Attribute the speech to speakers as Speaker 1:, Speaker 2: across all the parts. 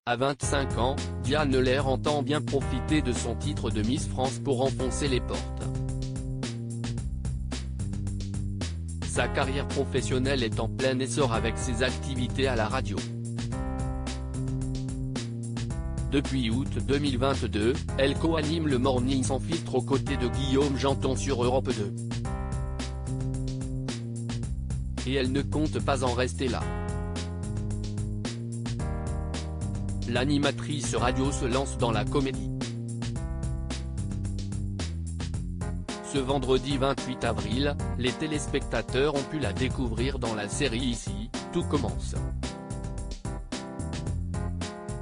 Speaker 1: À 25 ans, Diane Lair entend bien profiter de son titre de Miss France pour enfoncer les portes. Sa carrière professionnelle est en plein essor avec ses activités à la radio. Depuis août 2022, elle co-anime le Morning sans filtre aux côtés de Guillaume Janton sur Europe 2. Et elle ne compte pas en rester là. L'animatrice radio se lance dans la comédie. Ce vendredi 28 avril, les téléspectateurs ont pu la découvrir dans la série Ici, tout commence.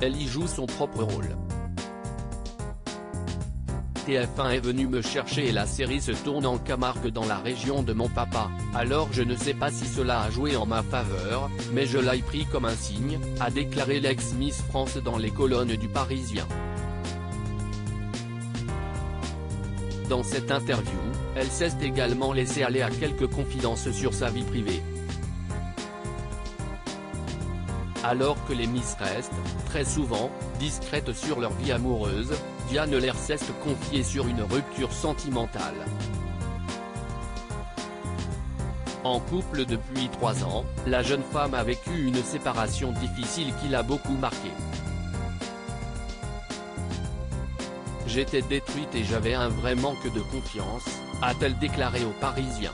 Speaker 1: Elle y joue son propre rôle. TF1 est venu me chercher et la série se tourne en Camargue dans la région de mon papa, alors je ne sais pas si cela a joué en ma faveur, mais je l'ai pris comme un signe, a déclaré l'ex-Miss France dans les colonnes du Parisien. Dans cette interview, elle s'est également laissé aller à quelques confidences sur sa vie privée. Alors que les Miss restent, très souvent, discrètes sur leur vie amoureuse, Diane Lair s'est confiée sur une rupture sentimentale. En couple depuis 3 ans, la jeune femme a vécu une séparation difficile qui l'a beaucoup marquée. J'étais détruite et j'avais un vrai manque de confiance, a-t-elle déclaré au Parisien.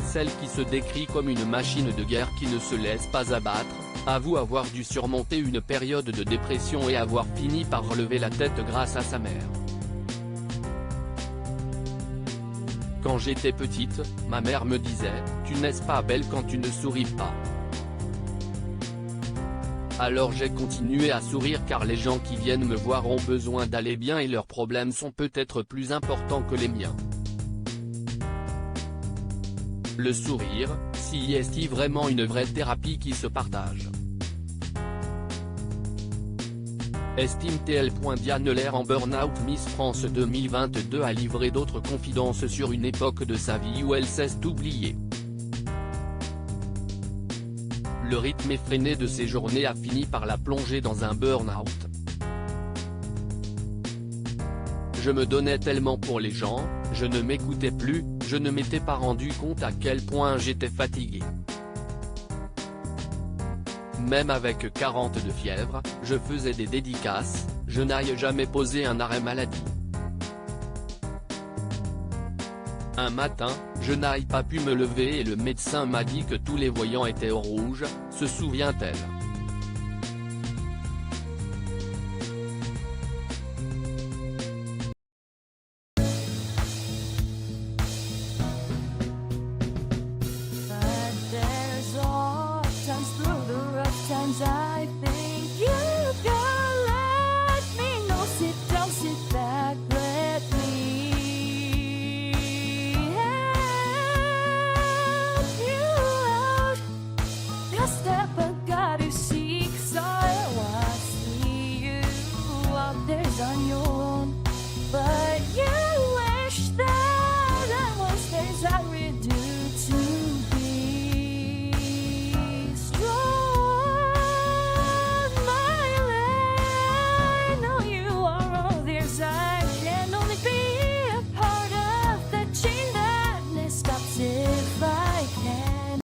Speaker 1: Celle qui se décrit comme une machine de guerre qui ne se laisse pas abattre, avoue avoir dû surmonter une période de dépression et avoir fini par relever la tête grâce à sa mère. Quand j'étais petite, ma mère me disait « Tu n'es pas belle quand tu ne souris pas ». Alors j'ai continué à sourire car les gens qui viennent me voir ont besoin d'aller bien et leurs problèmes sont peut-être plus importants que les miens. Le sourire, si est-il vraiment une vraie thérapie qui se partage? Estime-t-elle? Diane Lair en burn-out Miss France 2022 a livré d'autres confidences sur une époque de sa vie où elle s'est oubliée. Le rythme effréné de ses journées a fini par la plonger dans un burn-out. Je me donnais tellement pour les gens, je ne m'écoutais plus, je ne m'étais pas rendu compte à quel point j'étais fatigué. Même avec 40 de fièvre, je faisais des dédicaces, je n'ai jamais posé un arrêt maladie. Un matin, je n'ai pas pu me lever et le médecin m'a dit que tous les voyants étaient au rouge, se souvient-elle.